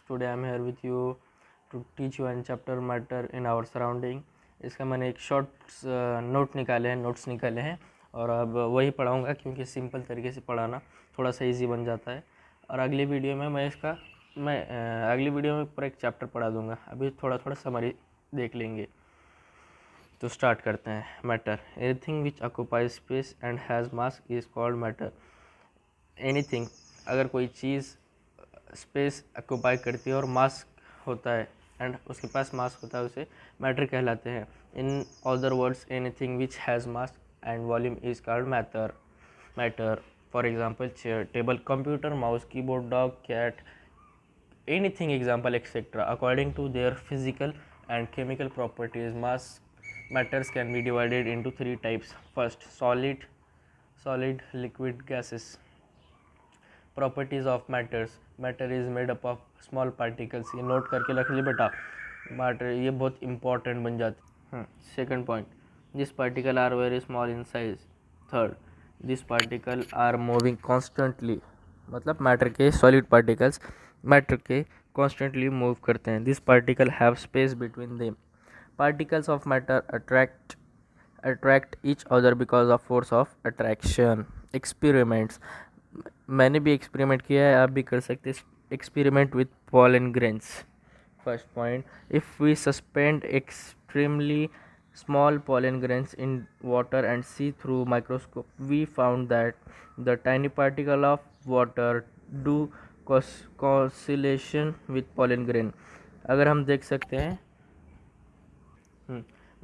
Today I'm here with you to teach you one chapter matter in our surrounding. इसका मैंने एक short notes निकाले हैं और अब वही पढ़ाऊँगा क्योंकि सिंपल तरीके से पढ़ाना थोड़ा सा इजी बन जाता है। और अगली वीडियो में अगली वीडियो में पूरा एक चैप्टर पढ़ा दूँगा। अभी थोड़ा थोड़ा समरी देख लेंगे। तो स्टार्ट करते हैं। Matter, anything which occupies space and has mass is called matter. Anything, अगर कोई चीज़ स्पेस ऑक्यूपाई करती है और मास होता है एंड उसके पास मास होता है, उसे मैटर कहलाते हैं। In other words, anything which has mass and volume is called matter. For example, chair, table, computer, mouse, keyboard, dog, cat, anything, example, etc. According to their physical and chemical properties, matters can be divided into three types. First, solid, liquid, gases. Properties of matters. Matter is made up of small particles. ये note करके रख ली बेटा, matter ये बहुत important बन जाती। Second point, this particle are very small in size. Third, this particle are moving constantly, मतलब matter के सॉलिड पार्टिकल्स मैटर के कॉन्स्टेंटली मूव करते हैं। This particle have space between them. Particles of matter attract each other because of force of attraction. Experiments, मैंने भी experiment किया है, आप भी कर सकते हैं। Experiment with pollen grains. First point, if we suspend extremely small pollen grains in water and see through microscope, we found that the tiny particle of water do oscillation with pollen grain. अगर हम देख सकते हैं,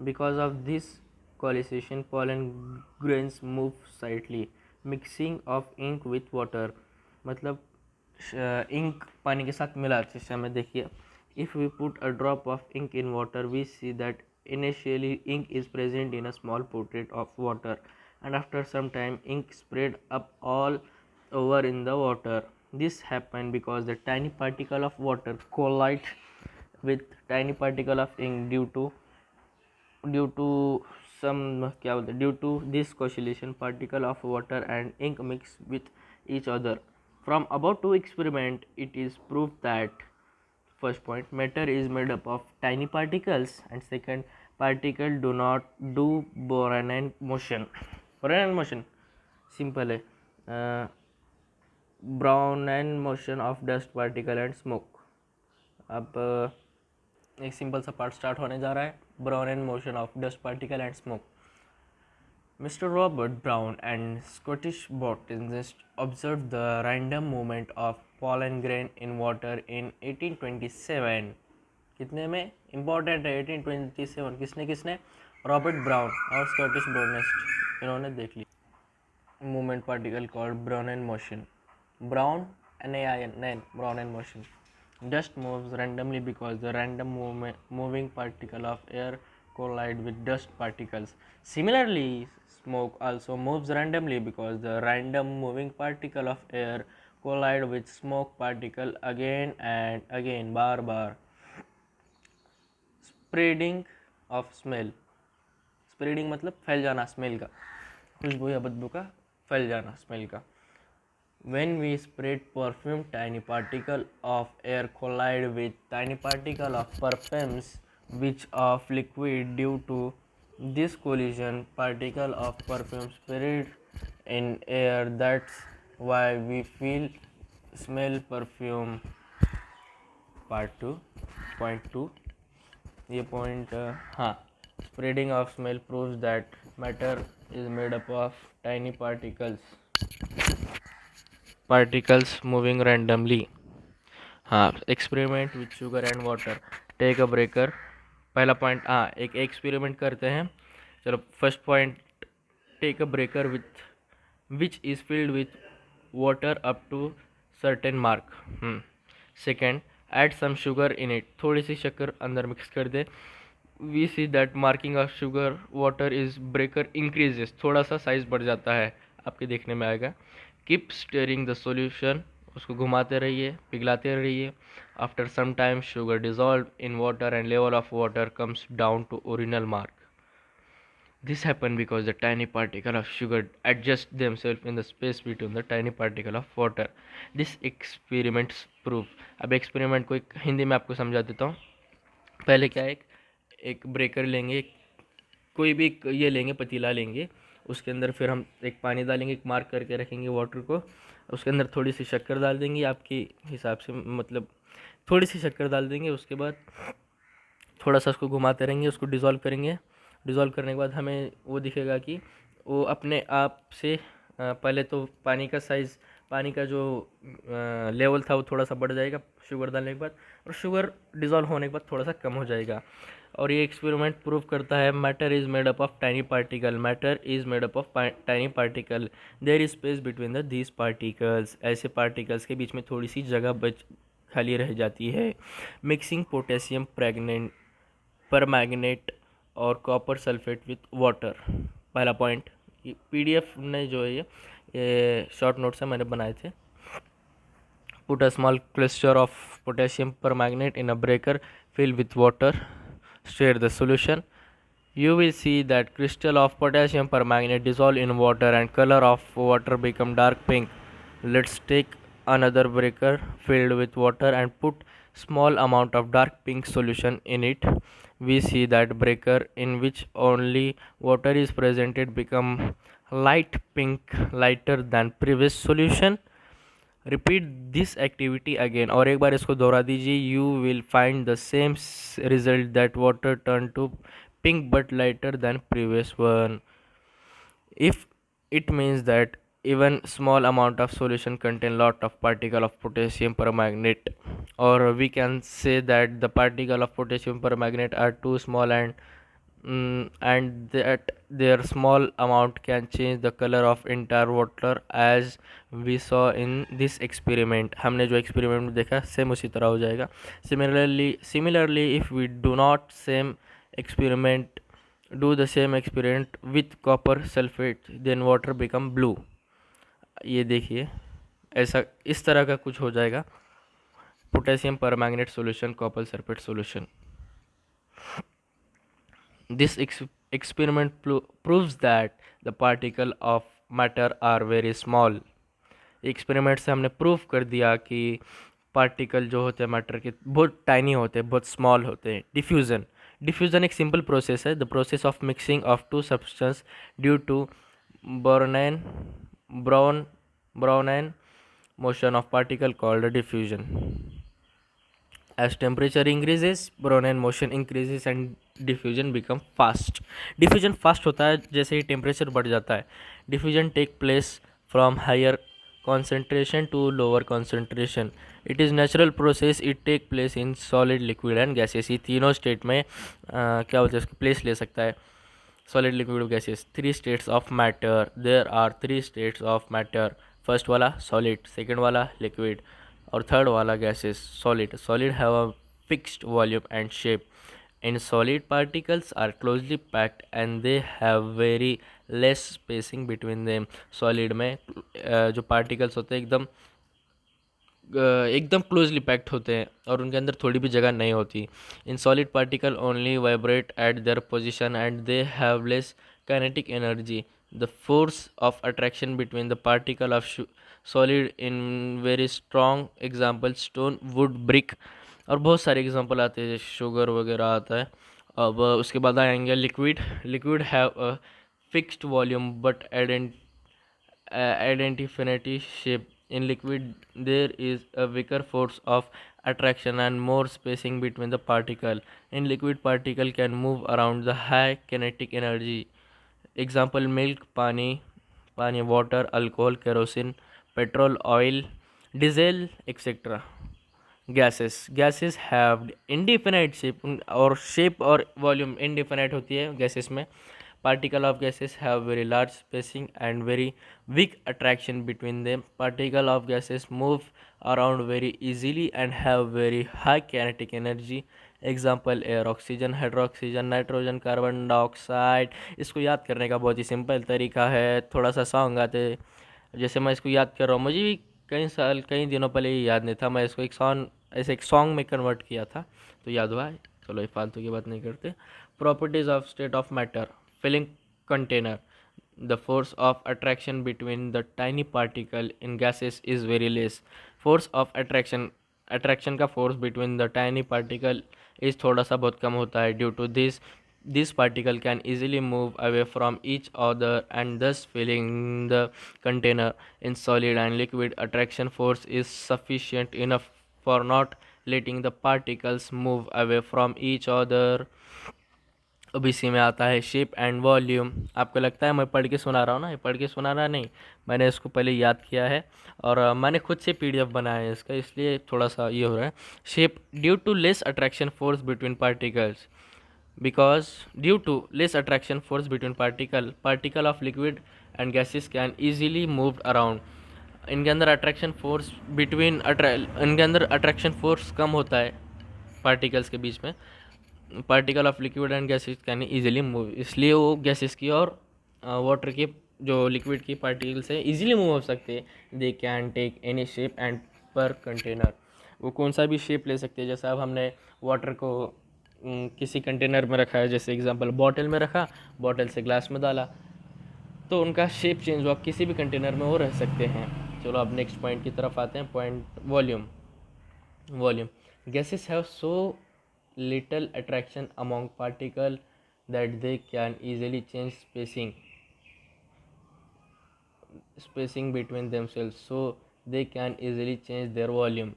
because of this coagulation, pollen grains move slightly. Mixing of ink with water, मतलब ink पानी के साथ मिला। जैसे हमें देखिए, if we put a drop of ink in water, we see that initially ink is present in a small pocket of water, and after some time ink spread up all over in the water. This happened because the tiny particle of water collide with tiny particle of ink due to due to this coagulation, particle of water and ink mix with each other. From about two experiment, it is proved that, first point, matter is made up of tiny particles, and second, particle do not do Brownian motion. Brownian motion simple है, Brownian motion of dust particle and smoke. अब एक simple सा part start होने जा रहा है, Brownian motion of dust particle and smoke. Mr. Robert Brown and Scottish botanists observed the random movement of pollen grain in water in 1827. कितने में important है 1827, किसने रॉबर्ट ब्राउन और स्कॉटिश बॉटनिस्ट, इन्होंने देख ली। Movement particle called Brownian motion, Brownian motion. Dust moves randomly because the random moving particle of air collide with dust particles. Similarly, smoke also moves randomly because the random moving particle of air collide with smoke particle again and again, bar. Spreading of smell. Spreading मतलब फैल जाना smell का, खुशबू या बदबू का फैल जाना smell का। When we spread perfume, tiny particle of air collide with tiny particle of perfumes which of liquid. Due to this collision, particle of perfume spread in air. That's why we feel smell perfume. Part 2, point 2, ये point हाँ, spreading of smell proves that matter is made up of tiny particles moving randomly. हाँ, experiment with sugar and water, take a beaker. पहला point, हाँ, एक experiment करते हैं। चलो, first point, take a beaker with which is filled with water up to certain mark. Second, add some sugar in it, थोड़ी सी शक्कर अंदर मिक्स कर दे। We see that marking of sugar water is beaker increases, थोड़ा सा size बढ़ जाता है, आपके देखने में आएगा। कीप स्टेरिंग द सॉल्यूशन, उसको घुमाते रहिए, पिघलाते रहिए। After some time sugar dissolve in water and level of water comes down to original mark. This happens because the tiny particle of sugar adjust themselves in the space between the tiny particle of water. This experiment proof. अब experiment को एक हिंदी में आपको समझा देता हूँ। पहले क्या है, एक ब्रेकर लेंगे, कोई भी ये लेंगे, पतीला लेंगे, उसके अंदर फिर हम एक पानी डालेंगे, एक मार्क करके रखेंगे वाटर को, उसके अंदर थोड़ी सी शक्कर डाल देंगे आपके हिसाब से, मतलब थोड़ी सी शक्कर डाल देंगे। उसके बाद थोड़ा सा उसको घुमाते रहेंगे, उसको डिज़ोल्व करेंगे। डिज़ोल्व करने के बाद हमें वो दिखेगा कि वो अपने आप से पहले तो पानी का साइज़, पानी का जो लेवल था वो थोड़ा सा बढ़ जाएगा शुगर डालने के बाद, और शुगर डिज़ोल्व होने के बाद थोड़ा सा कम हो जाएगा। और ये एक्सपेरिमेंट प्रूव करता है matter is made up of tiny particle, matter is made up of tiny particle, there is space between the these particles. ऐसे पार्टिकल्स के बीच में थोड़ी सी जगह बच खाली रह जाती है। मिक्सिंग पोटेशियम प्रेग्नेंट परमैंगनेट और कॉपर सल्फेट विथ वाटर। पहला पॉइंट, पीडीएफ ने जो है ये शॉर्ट नोट्स है मैंने बनाए थे। Put a small cluster of potassium permanganate in a beaker fill with water, stir the solution. You will see that crystal of potassium permanganate dissolve in water and color of water become dark pink. Let's take another breaker filled with water and put small amount of dark pink solution in it. We see that breaker in which only water is presented become light pink, lighter than previous solution. Repeat this activity again, और एक बार इसको दोहरा दीजिए। You will find the same result that water turn to pink but lighter than previous one. If it means that even small amount of solution contain lot of particle of potassium permanganate, or we can say that the particle of potassium permanganate are too small and that their small amount can change the color of entire water as we saw in this experiment। हमने जो experiment में देखा same उसी तरह हो जाएगा। Similarly if we do not do the same experiment with copper sulfate then water become blue। ये देखिए ऐसा इस तरह का कुछ हो जाएगा, potassium permanganate solution, copper sulphate solution. This experiment proves that the particle of matter are very small। Experiment से हमने प्रूव कर दिया कि पार्टिकल जो होते हैं मैटर के बहुत टाइनी होते हैं, बहुत स्मॉल होते हैं। डिफ्यूज़न एक सिंपल प्रोसेस है, the process of mixing of two substance due to Brown motion of particle called diffusion. As temperature increases, Brownian motion increases and diffusion become fast। diffusion fast होता है जैसे ही temperature बढ़ जाता है। diffusion take place from higher concentration to lower concentration। it is natural process, it take place in solid, liquid and gaseous। ये तीनों state में क्या बोलते हैं उसको प्लेस ले सकता है। solid, liquid, gaseous, three states of matter। there are three states of matter। First वाला solid, सेकेंड वाला liquid और थर्ड वाला gases solid। solid have a fixed volume and shape। in solid particles are closely packed and they have very less spacing between them। solid में जो particles होते हैं एकदम closely packed होते हैं और उनके अंदर थोड़ी भी जगह नहीं होती। In solid particle only vibrate eight their position and they have less kinetic energy. The force of attraction between the particle of solid in very strong example stone, would, brick और बहुत सारे एग्जाम्पल आते हैं, sugar वगैरह आता है। अब उसके बाद आएंगे liquid. Liquid have a fixed volume but identity shape। in liquid there is a weaker force of attraction and more spacing between the particle। in liquid particle can move around the high kinetic energy। example milk, pani, water, alcohol, kerosene, petrol, oil, diesel etc। gases have indefinite shape और shape और volume indefinite होती है gases में। particle of gases have very large spacing and very weak attraction between them। particle of gases move around very easily and have very high kinetic energy। Example air, oxygen, hydrogen, nitrogen, carbon dioxide. इसको याद करने का बहुत ही simple तरीका है, थोड़ा सा song आते जैसे मैं इसको याद कर रहा हूँ, मुझे भी कई दिनों पहले ही याद नहीं था, मैं इसको एक सॉन्ग में कन्वर्ट किया था तो याद हुआ। चलो ये फालतू की बात नहीं करते। Properties of state of matter, filling container, the force of attraction between the tiny particle in gases is very less। force of attraction attraction का force between the tiny particle is थोड़ा सा बहुत कम होता है। Due to this particle can easily move away from each other and thus filling the container. In solid and liquid, attraction force is sufficient enough for not letting the particles move away from each other. अब इसी में आता है shape and volume. आपको लगता है मैं पढ़ के सुना रहा हूँ ना? ये पढ़ के सुना रहा नहीं, मैंने इसको पहले याद किया है और मैंने खुद से पीडीएफ बनाया है इसका, इसलिए थोड़ा सा ये हो रहा है। Shape due to less attraction force between particles, because due to less attraction force between particle of liquid and gases can easily moved around. इनके अंदर अट्रैक्शन फोर्स इनके अंदर अट्रैक्शन फोर्स कम होता है पार्टिकल्स के बीच में। Particle of liquid and gases can easily move, इसलिए वो गैसेस की और वाटर की जो लिक्विड की पार्टिकल्स है इजीली मूव हो सकते हैं। They can take any shape and per container, वो कौन सा भी शेप ले सकते हैं। जैसा अब हमने वाटर को किसी कंटेनर में रखा है, जैसे एग्जांपल बॉटल में रखा, बॉटल से ग्लास में डाला, तो उनका शेप चेंज हुआ, किसी भी कंटेनर में वो रह सकते हैं। चलो अब नेक्स्ट पॉइंट की तरफ आते हैं, point volume. Gases have so little attraction among particle that they can easily change spacing between themselves, so they can easily change their volume.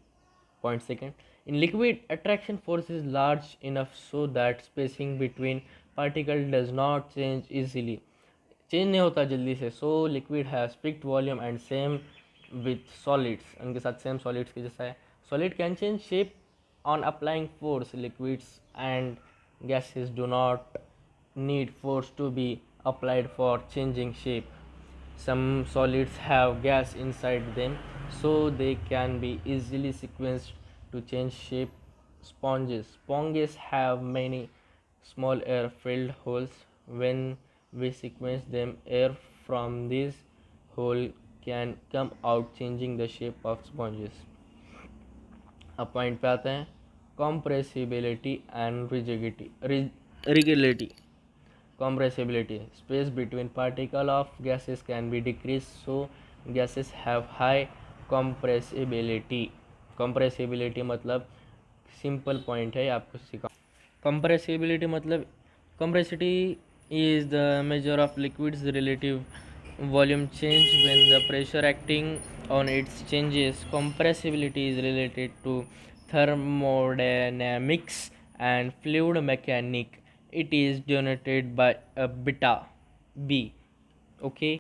Point second, in liquid, attraction force is large enough so that spacing between particle does not change easily, change नहीं होता जल्दी से। So liquid has fixed volume and same with solids, उनके साथ same solids के जैसा है। Solid can change shape on applying force, liquids and gases do not need force to be applied for changing shape. Some solids have gas inside them, so they can be easily sequenced to change shape. Sponges have many small air-filled holes. When we sequence them, air from these holes can come out, changing the shape of sponges. अब point पे आते हैं, compressibility and rigidity. Compressibility, space between particle of gases can be decreased, so gases have high compressibility. compressibility मतलब simple point है, आपको सिखा। compressibility मतलब compressibility is the measure of liquid's relative volume change when the pressure acting on it changes. Compressibility is related to thermodynamics and fluid mechanics. It is denoted by a beta b. Okay,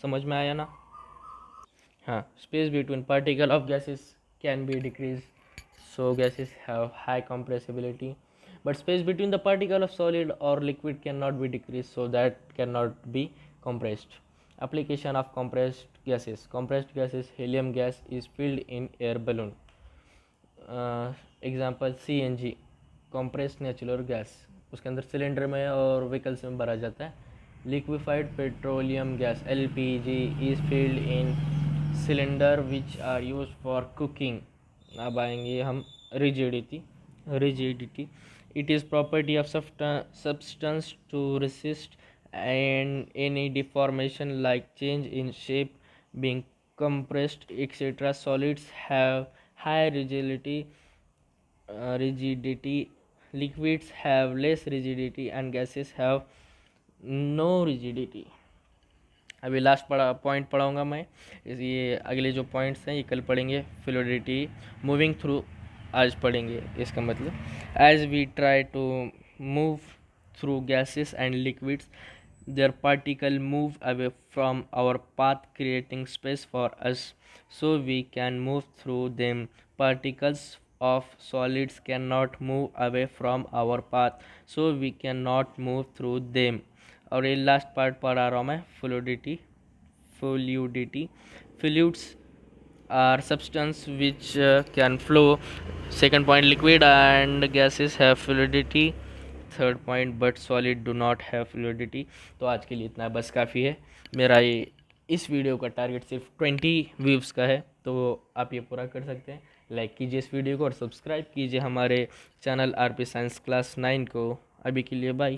समझ में आया ना? हाँ, space between particle of gases can be decrease, so gases have high compressibility, but space between the particle of solid or liquid cannot be decreased, so that cannot be compressed. Application of compressed gases. Helium gas is filled in air balloon. Example CNG, compressed natural gas, उसके अंदर cylinder में और vehicles में भरा जाता है। Liquefied petroleum gas LPG is filled in cylinder which are use for cooking. अब आएंगे हम rigidity. It is property of substance to resist and any deformation like change in shape, being compressed etc. Solids have high rigidity. Liquids have less rigidity and gases have no rigidity. अभी last point पढ़ाऊँगा मैं, ये अगले जो points हैं ये कल पढ़ेंगे। Fluidity, moving through आज पढ़ेंगे। इसका मतलब as we try to move through gases and liquids, their particle move away from our path, creating space for us so we can move through them. Particles of solids cannot move away from our path, so we cannot move through them. और ये last part पढ़ा रहा हूँ मैं, fluidity. Fluids are substance which can flow. Second point, liquid and gases have fluidity. Third point, but solid do not have fluidity. तो आज के लिए इतना बस काफ़ी है। मेरा ये इस वीडियो का टारगेट सिर्फ 20 व्यूज़ का है, तो आप ये पूरा कर सकते हैं। लाइक कीजिए इस वीडियो को और सब्सक्राइब कीजिए हमारे चैनल RP साइंस क्लास 9 को। अभी के लिए बाय।